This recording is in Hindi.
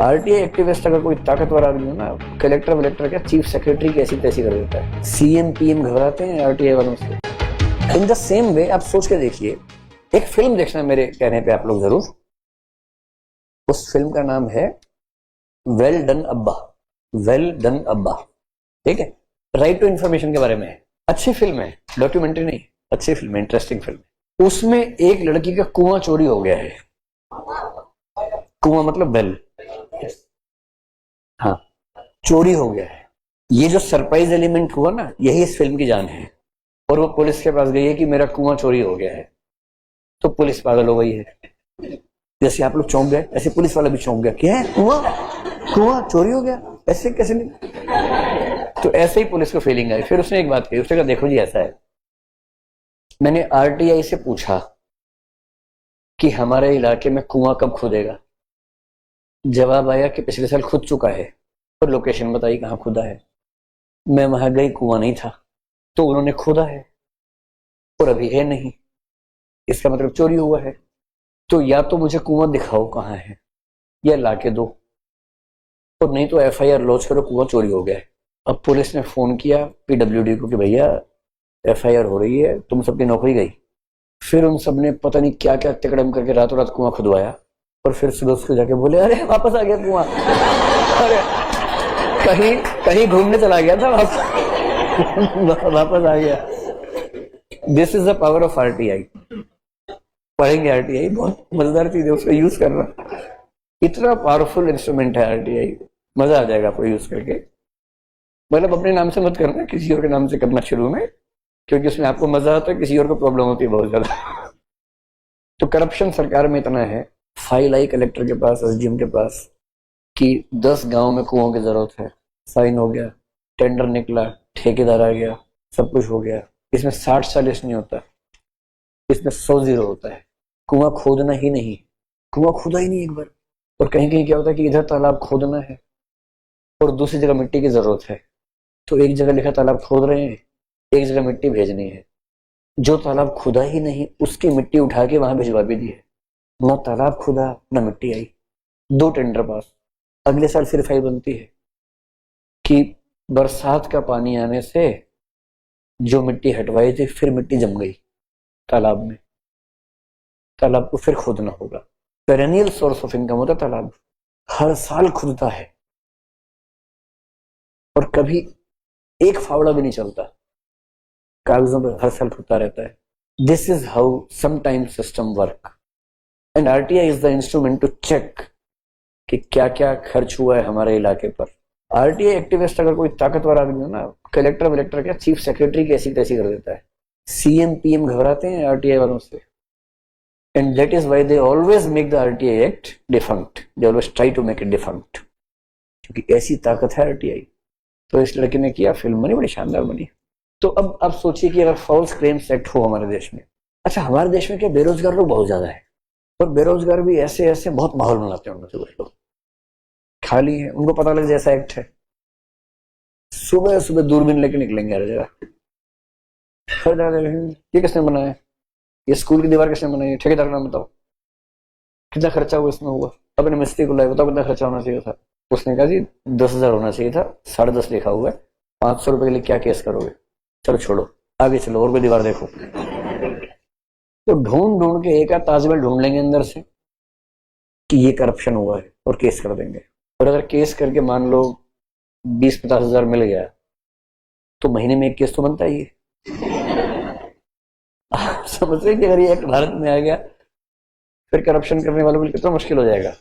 आरटीआई एक्टिविस्ट अगर कोई ताकतवर आदमी हो ना, कलेक्टर वलेक्टर क्या चीफ सेक्रेटरी की ऐसी तैसी कर देता है। सीएम पीएम घबराते हैं आरटीआई वालों से। इन द सेम वे आप सोच के देखिए, एक फिल्म देखना मेरे कहने पे आप लोग जरूर। उस फिल्म का नाम है वेल डन अब्बा। वेल डन अब्बा, ठीक है। राइट टू इंफॉर्मेशन के बारे में है। अच्छी फिल्म है, डॉक्यूमेंट्री नहीं, अच्छी फिल्म है, इंटरेस्टिंग फिल्म। उसमें एक लड़की का कुआं चोरी हो गया है। कुआं मतलब वेल, हाँ, चोरी हो गया है। ये जो सरप्राइज एलिमेंट हुआ ना, यही इस फिल्म की जान है। और वो पुलिस के पास गई है कि मेरा कुआं चोरी हो गया है, तो पुलिस पागल हो गई है। जैसे आप लोग चौंक गए, ऐसे पुलिस वाला भी चौंक गया, क्या है कुआं चोरी हो गया, ऐसे कैसे नहीं। तो ऐसे ही पुलिस को फीलिंग आई। फिर उसने एक बात कही, उसने कहा देखो जी ऐसा है, मैंने आरटीआई से पूछा कि हमारे इलाके में कुआं कब खुदेगा। जवाब आया कि पिछले साल खुद चुका है, और लोकेशन बताई कहाँ खुदा है। मैं वहां गई, कुआं नहीं था, तो उन्होंने खोदा है और अभी है नहीं, इसका मतलब चोरी हुआ है। तो या तो मुझे कुआं दिखाओ कहाँ है, या ला के दो, और नहीं तो एफआईआर लॉन्च करो, कुआं चोरी हो गया है। अब पुलिस ने फोन किया पीडब्ल्यूडी को कि भैया एफआईआर हो रही है, तुम सबकी नौकरी गई। फिर उन सब ने पता नहीं क्या क्या तिकड़म करके रातों रात कुआं खुदवाया, और फिर सुबह उसको जाके बोले अरे वापस आ गया कुआं। अरे कहीं कहीं घूमने चला गया था, वापस आ गया। This is the power of RTI. पढ़ेंगे आरटीआई, बहुत मजेदार चीज है, उसको यूज करना। इतना पावरफुल इंस्ट्रूमेंट है आरटीआई, मजा आ जाएगा आपको यूज करके। मतलब अपने नाम से मत करना, किसी और के नाम से करना शुरू में, क्योंकि उसमें आपको मजा आता है, किसी और को प्रॉब्लम होती है बहुत ज्यादा। तो करप्शन सरकार में इतना है, फाइल आई कलेक्टर के पास, एसडीएम के पास, कि 10 गांव में कुओं की जरूरत है। साइन हो गया, टेंडर निकला, ठेकेदार आ गया, सब कुछ हो गया। इसमें 60-40 नहीं होता, इसमें 100-0 होता है। कुआं खोदना ही नहीं, कुआं खोदा ही नहीं एक बार। और कहीं कहीं क्या होता है कि इधर तालाब खोदना है और दूसरी जगह मिट्टी की जरूरत है, तो एक जगह लिखा तालाब खोद रहे हैं, एक जगह मिट्टी भेजनी है। जो तालाब खुदा ही नहीं, उसकी मिट्टी उठा के वहां भिजवा भी दी है। ना तालाब खुदा, ना मिट्टी आई, 2 टेंडर पास। अगले साल फिर फाइल बनती है कि बरसात का पानी आने से जो मिट्टी हटवाई थी, फिर मिट्टी जम गई तालाब में, तालाब को फिर खोदना होगा। पेरेनियल सोर्स ऑफ इनकम होता है तालाब, हर साल खुदता है और कभी एक फावड़ा भी नहीं चलता, कागजों पर हर साल खुदता रहता है। This is how sometimes system work, and RTI is the instrument to check कि क्या क्या खर्च हुआ है हमारे इलाके पर। आरटीआई एक्टिविस्ट अगर कोई ताकतवर आदमी हो ना, कलेक्टर वलेक्टर क्या चीफ सेक्रेटरी की ऐसी तैसी कर देता है। सीएम पीएम घबराते हैं आरटीआई वालों से, and that is why they always make the RTI act defunct. They always try to make it defunct, क्योंकि ऐसी ताकत है आरटीआई। तो इस लड़के ने किया, फिल्म बनी, बड़ी शानदार बनी। तो अब आप सोचिए कि अगर फॉल्स क्लेम्स एक्ट हो हमारे देश में। अच्छा, हमारे देश में क्या बेरोजगार लोग बहुत ज्यादा है, और बेरोजगार भी ऐसे ऐसे बहुत माहौल बनाते हैं, उनमें से कुछ लोग खाली है, उनको पता लग जैसा एक्ट है, सुबह सुबह दूरबीन लेके निकलेंगे हर जगह। ये किसने बनाया, ये स्कूल की दीवार किसने बनाई, ठेकेदार का नाम बताओ, कितना खर्चा हुआ इसमें हुआ, अपने मिस्त्री को लाए, बताओ कितना खर्चा होना चाहिए था। उसने कहा जी 10,000 होना चाहिए था, 10.5 लिखा हुआ है, 500 रुपए के लिए क्या केस करोगे, चलो छोड़ो आगे चलो और कोई दीवार देखो। तो ढूंढ ढूंढ के एक ताजमहल ढूंढ लेंगे अंदर से कि ये करप्शन हुआ है, और केस कर देंगे। और अगर केस करके मान लो 20-50 हजार मिल गया, तो महीने में एक केस तो बनता ही है। समझ रहे कि अगर ये एक भारत में आ गया, फिर करप्शन करने वालों के लिए कितना मुश्किल हो जाएगा।